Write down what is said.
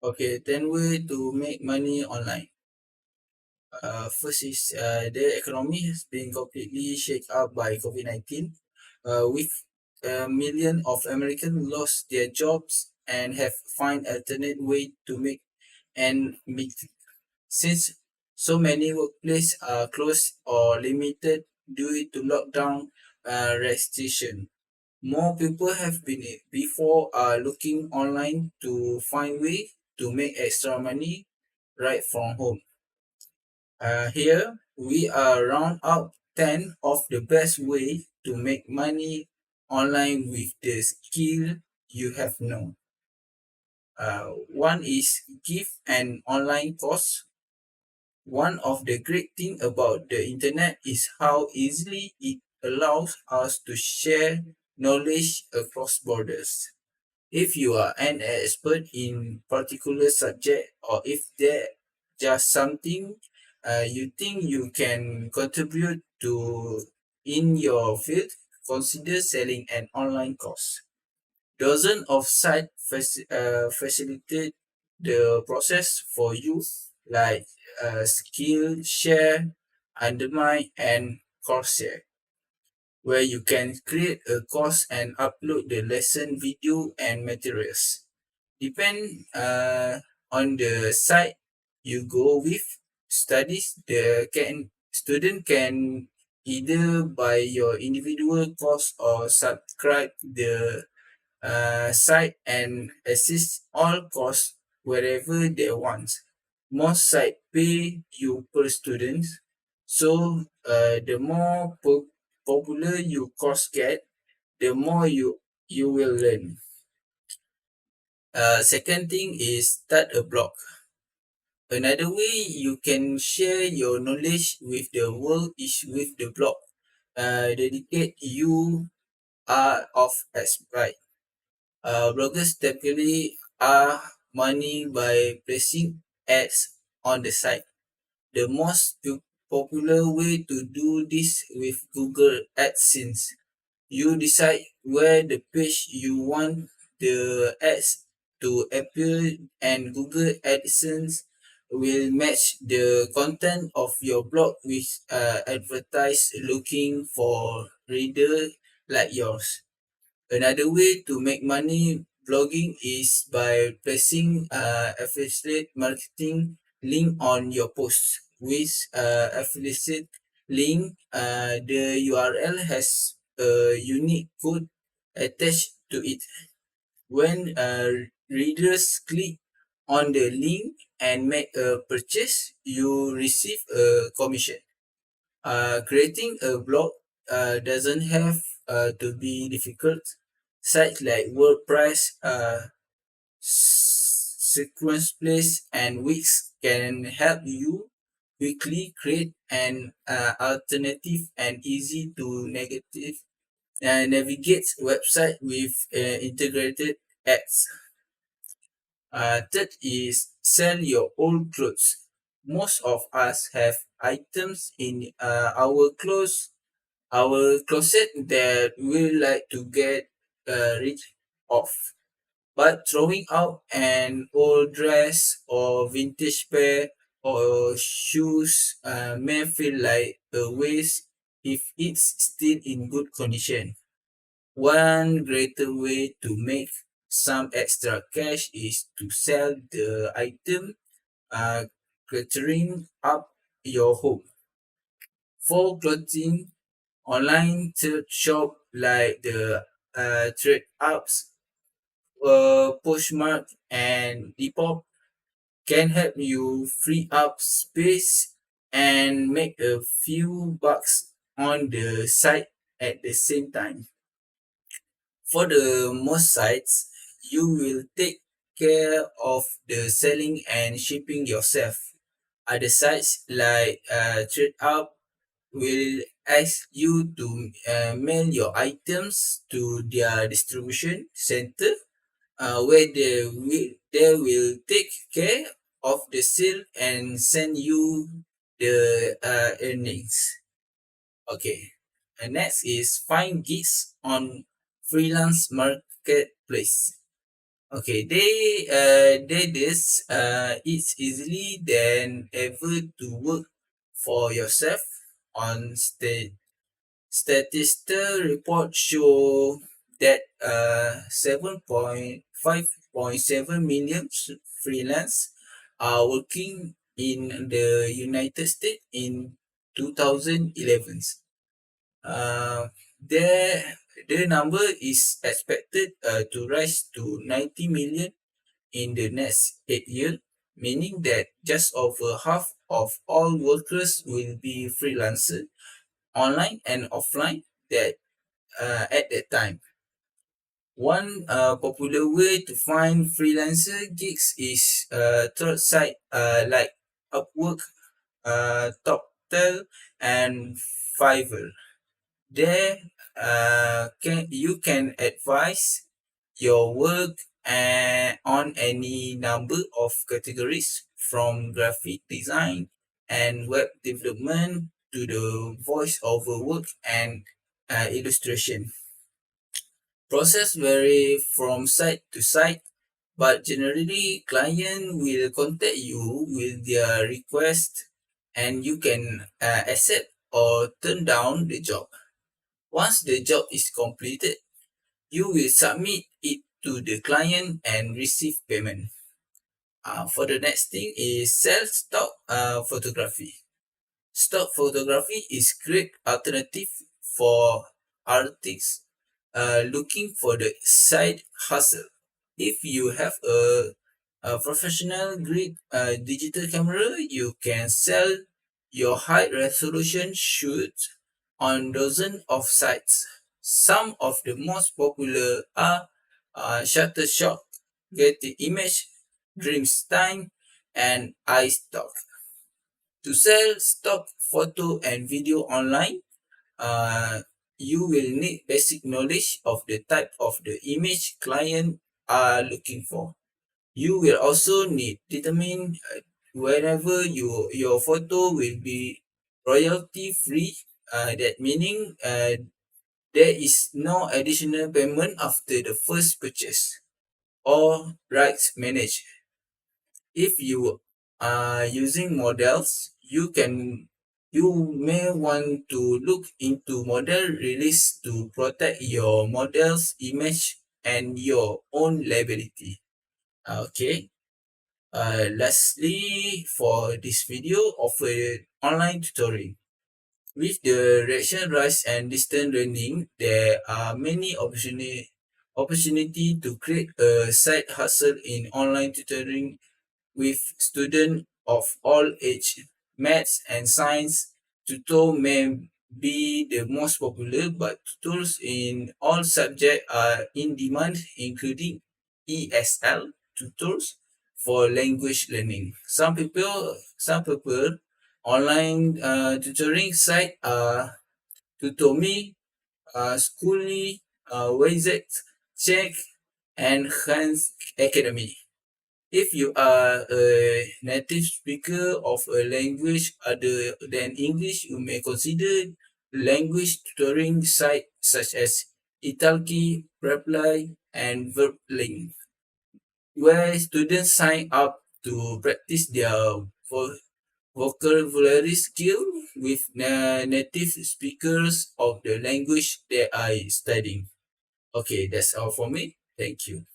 Okay, 10 way to make money online. First is the economy has been completely shaken up by COVID-19, with a million of Americans lost their jobs and have find alternate way to make and meet. Since so many workplaces are closed or limited due to lockdown restriction, more people have been before are looking online to find way to make extra money right from home. Here we are round out 10 of the best way to make money online with the skill you have known. One is give an online course. One of the great things about the internet is how easily it allows us to share knowledge across borders. If you are an expert in particular subject, or if there just something you think you can contribute to in your field, consider selling an online course. Dozens of sites facilitate the process for you, like Skillshare, Undermine, and Coursera, where you can create a course and upload the lesson video and materials. Depend on the site you go with. Studies the can student can either buy your individual course or subscribe the site and assist all course wherever they want. Most site pay you per student, so the more popular your course get, the more you will learn. Second thing is start a blog. Another way you can share your knowledge with the world is with the blog. Dedicate you are of right. Bloggers typically are money by placing ads on the site. The most popular way to do this with Google AdSense. You decide where the page you want the ads to appear, and Google AdSense will match the content of your blog with advertise looking for reader like yours. Another way to make money blogging is by placing affiliate marketing link on your post. With affiliate link, the URL has a unique code attached to it. When readers click on the link and make a purchase, you receive a commission. Creating a blog doesn't have to be difficult. Sites like WordPress, Sequence Place, and Wix can help you quickly create an alternative and easy to navigate website with integrated ads. Third is sell your old clothes. Most of us have items in our closet that we like to get rid of. But throwing out an old dress or vintage pair or shoes may feel like a waste if it's still in good condition. One greater way to make some extra cash is to sell the item cluttering up your home. For clothing, online thrift shop like the Trade Ups, Poshmark, and Depop can help you free up space and make a few bucks on the site at the same time. For the most sites, you will take care of the selling and shipping yourself. Other sites like TradeUp will ask you to mail your items to their distribution center, where they will take care of the sale and send you the earnings. Okay. And next is find gigs on freelance marketplace. Okay, it's easily than ever to work for yourself on statistical reports show that 7.5.7 million freelance are working in the United States in 2011. Uh, their, the number is expected to rise to 90 million in the next 8 years, meaning that just over half of all workers will be freelancers online and offline that at that time. One popular way to find freelancer gigs is third site like Upwork, TopTel, and Fiverr. There, you can advise your work on any number of categories from graphic design and web development to the voice-over work and illustration. Process vary from site to site, but generally client will contact you with their request and you can accept or turn down the job. Once the job is completed, you will submit it to the client and receive payment. For the next thing is self-stock photography. Stock photography is great alternative for artists looking for the side hustle. If you have a professional grade digital camera, you can sell your high resolution shoots on dozens of sites. Some of the most popular are Shutterstock, Getty Image, Dreamstime, and iStock. To sell stock photo and video online, uh, you will need basic knowledge of the type of the image client are looking for. You will also need determine wherever your photo will be royalty free. That meaning there is no additional payment after the first purchase or rights managed. If you are using models, you may want to look into model release to protect your model's image and your own liability. Okay. Lastly, for this video of a online tutoring. With the reaction rise and distance learning, there are many opportunity to create a side hustle in online tutoring with students of all age. Maths and science tutor may be the most popular, but tutors in all subjects are in demand, including ESL tutors for language learning. Some people online tutoring site are Tutomi, Schooly, Wayzec, Check, and Hans Academy. If you are a native speaker of a language other than English, you may consider language tutoring sites such as Italki, Reply, and Verblink, where students sign up to practice their vocabulary skill with native speakers of the language they are studying. Okay, that's all for me. Thank you.